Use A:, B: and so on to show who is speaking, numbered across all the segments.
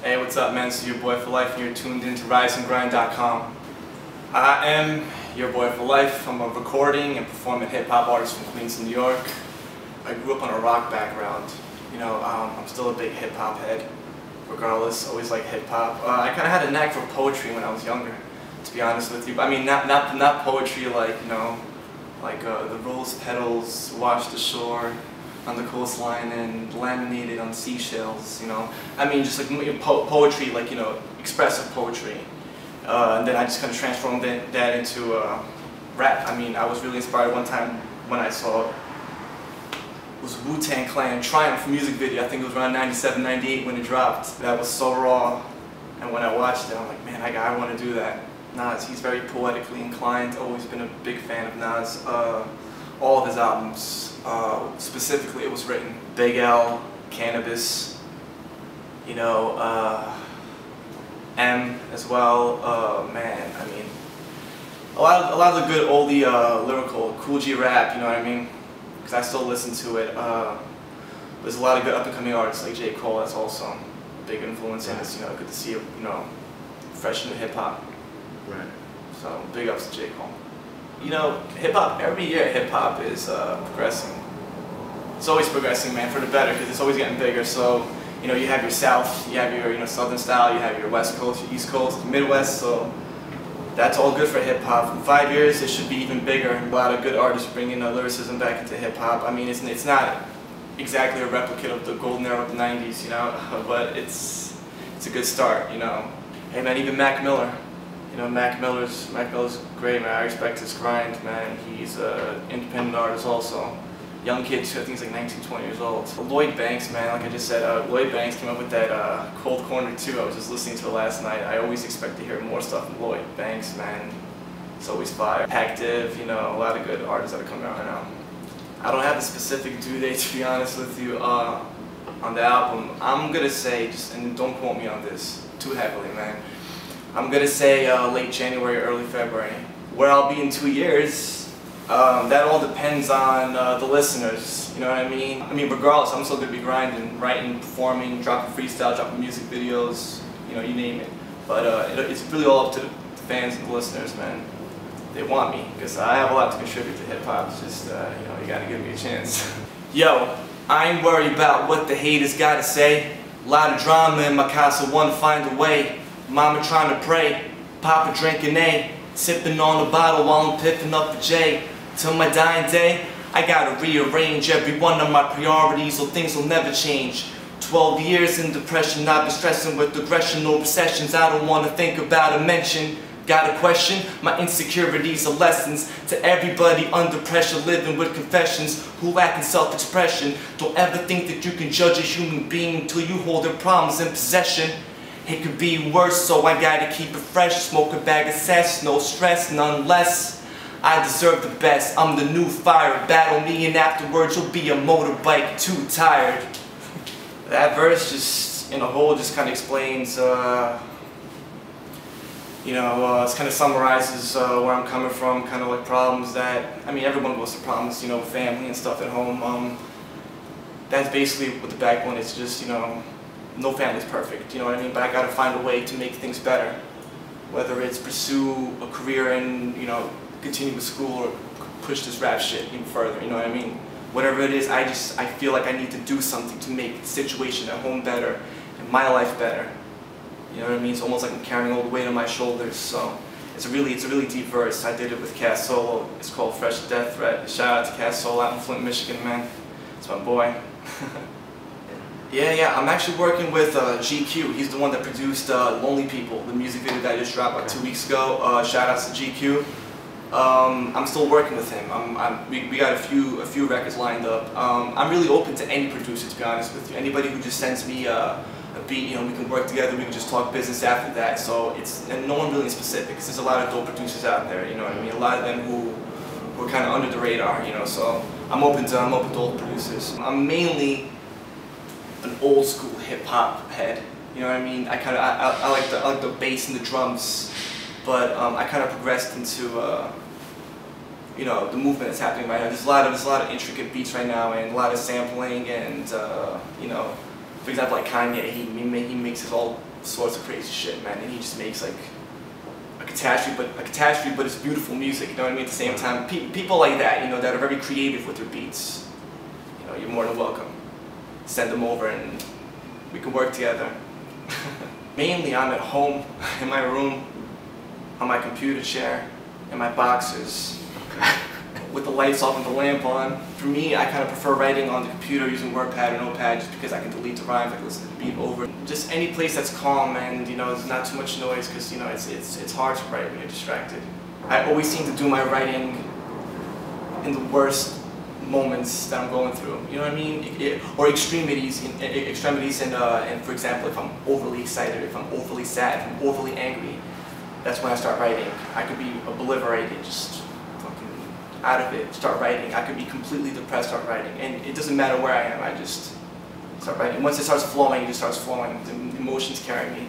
A: Hey, what's up, man? This is your boy for life, and you're tuned into RiseandGrind.com. I am your boy for life. I'm a recording and performing hip-hop artist from Queens, New York. I grew up on a rock background. I'm still a big hip-hop head, regardless. Always liked hip-hop. I kind of had a knack for poetry when I was younger, to be honest with you. I mean, not poetry like, the rose petals wash the shore on the coastline and laminated on seashells, I mean, just like poetry, like, expressive poetry. And then I just kind of transformed that into rap. I mean, I was really inspired one time when I saw, it was Wu-Tang Clan Triumph music video. I think it was around 97, 98 when it dropped. That was so raw. And when I watched it, I'm like, man, I want to do that. Nas, he's very poetically inclined. Always been a big fan of Nas. All of his albums. Specifically, it was written Big L, Cannabis, M as well. Man, I mean, a lot of the good oldie lyrical Kool G rap. You know what I mean? Because I still listen to it. There's a lot of good up and coming artists like J. Cole. That's also a big influence in this. Good to see it. Fresh new hip hop.
B: Right.
A: So big ups to J. Cole. Hip hop, every year hip hop is progressing. It's always progressing, man, for the better, because it's always getting bigger. So, you have your South, you have your, Southern style, you have your West Coast, your East Coast, your Midwest. So that's all good for hip hop. In 5 years, it should be even bigger. A lot of good artists bringing lyricism back into hip hop. I mean, it's not exactly a replica of the golden era of the '90s, but it's a good start, Hey, man, even Mac Miller. Mac Miller's great, man. I respect his grind, man. He's an independent artist also. Young kid too, I think he's like 19, 20 years old. Lloyd Banks, man, like I just said, Lloyd Banks came up with that Cold Corner 2. I was just listening to it last night. I always expect to hear more stuff from Lloyd Banks, man. It's always fire. Active, a lot of good artists that are coming out right now. I don't have a specific due date, to be honest with you, on the album. I'm gonna say, and don't quote me on this too heavily, man. I'm gonna say late January, early February. Where I'll be in 2 years, that all depends on the listeners, you know what I mean? I mean, regardless, I'm still gonna be grinding, writing, performing, dropping freestyle, dropping music videos, you name it. But it's really all up to the fans and the listeners, man. They want me, because I have a lot to contribute to hip hop. It's just, you gotta give me a chance. Yo, I ain't worried about what the haters gotta say. A lot of drama in my casa, wanna find a way. Mama trying to pray, Papa drinking A, sipping on a bottle while I'm piffing up for J. Till my dying day, I gotta rearrange every one of my priorities or things will never change. 12 years in depression, I've been stressing with aggression, no obsessions I don't wanna think about or mention. Got a question? My insecurities are lessons to everybody under pressure, living with confessions who lack in self-expression. Don't ever think that you can judge a human being until you hold their problems in possession. It could be worse, so I gotta keep it fresh. Smoke a bag of cess, no stress, none less. I deserve the best, I'm the new fire. Battle me and afterwards you'll be a motorbike too tired. That verse just, in a whole, just kind of explains, it kind of summarizes where I'm coming from, kind of like problems that, I mean, everyone goes through problems, family and stuff at home. That's basically what the backbone is, just, no family's perfect, you know what I mean? But I gotta find a way to make things better. Whether it's pursue a career and, continue with school or push this rap shit even further, you know what I mean? Whatever it is, I feel like I need to do something to make the situation at home better and my life better. You know what I mean? It's almost like I'm carrying all the weight on my shoulders, so it's a really deep verse. I did it with Cass Solo. It's called Fresh Death Threat. Shout out to Cass Solo out in Flint, Michigan, man. It's my boy. Yeah, I'm actually working with GQ. He's the one that produced Lonely People, the music video that I just dropped about 2 weeks ago. Shout outs to GQ. I'm still working with him. We got a few records lined up. I'm really open to any producer, to be honest with you. Anybody who just sends me a beat, we can work together, we can just talk business after that. So and no one really specific, because there's a lot of dope producers out there, you know what I mean? A lot of them who are kind of under the radar, so I'm open to all the producers. I'm mainly an old school hip hop head, you know what I mean? I like the bass and the drums, but I kind of progressed into the movement that's happening right now. There's a lot of intricate beats right now, and a lot of sampling, and For example, like Kanye, he mixes all sorts of crazy shit, man, and he just makes like a catastrophe, but it's beautiful music. You know what I mean? At the same time, people like that, you know, that are very creative with their beats. You know, you're more than welcome. Send them over, and we can work together. Mainly, I'm at home in my room, on my computer chair, in my boxers, with the lights off and the lamp on. For me, I kind of prefer writing on the computer using WordPad or Notepad just because I can delete the rhymes, I can listen to the beat over. Just any place that's calm and, you know, there's not too much noise, because, you know, it's hard to write when you're distracted. I always seem to do my writing in the worst moments that I'm going through, you know what I mean? Or extremities, and for example, if I'm overly excited, if I'm overly sad, if I'm overly angry, that's when I start writing. I could be obliterated, just fucking out of it, start writing. I could be completely depressed, start writing. And it doesn't matter where I am, I just start writing. Once it starts flowing, it just starts flowing. The emotions carry me.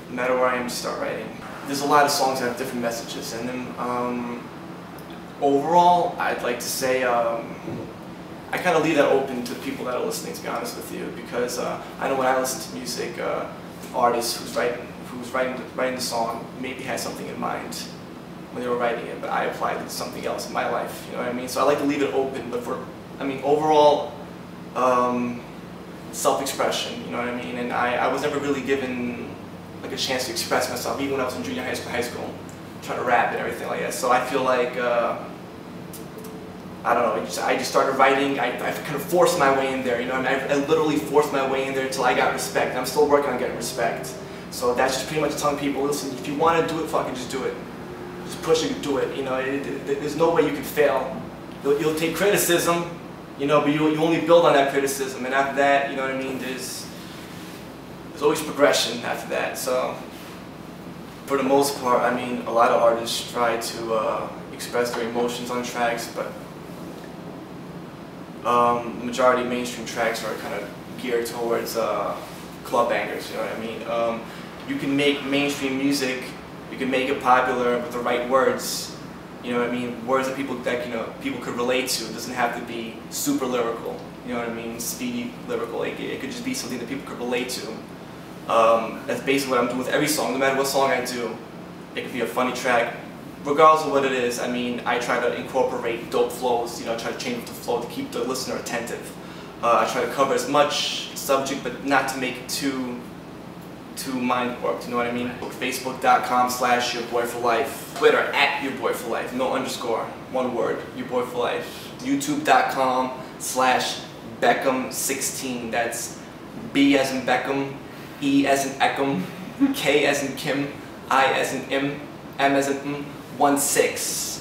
A: No matter where I am, just start writing. There's a lot of songs that have different messages in them. Overall, I'd like to say I kind of leave that open to people that are listening, to be honest with you, because I know when I listen to music, an artist who's writing the song maybe had something in mind when they were writing it, but I applied it to something else in my life, you know what I mean? So I like to leave it open, but overall, self-expression, you know what I mean? And I was never really given like a chance to express myself, even when I was in junior high school, trying to rap and everything like that. So I feel like, I don't know, I just started writing. I kind of forced my way in there, you know. I literally forced my way in there until I got respect. And I'm still working on getting respect. So that's just pretty much telling people, listen, if you want to do it, fucking just do it. Just push it, do it. You know, there's no way you can fail. You'll take criticism, you know, but you only build on that criticism. And after that, you know what I mean, there's always progression after that. So for the most part, I mean, a lot of artists try to express their emotions on tracks, but the majority of mainstream tracks are kind of geared towards club bangers, you know what I mean? You can make mainstream music, you can make it popular with the right words, you know what I mean? Words that people could relate to. It doesn't have to be super lyrical, you know what I mean? Speedy lyrical. It could just be something that people could relate to. That's basically what I'm doing with every song. No matter what song I do, it could be a funny track. Regardless of what it is, I mean, I try to incorporate dope flows, you know, try to change the flow to keep the listener attentive. I try to cover as much subject, but not to make it too mind-warped, you know what I mean? Facebook.com/YourBoyForLife. Twitter @YourBoyForLife, no underscore, one word, YourBoyForLife. YouTube.com/Beckham16, that's B as in Beckham, E as in Eckham, K as in Kim, I as in M as in 16.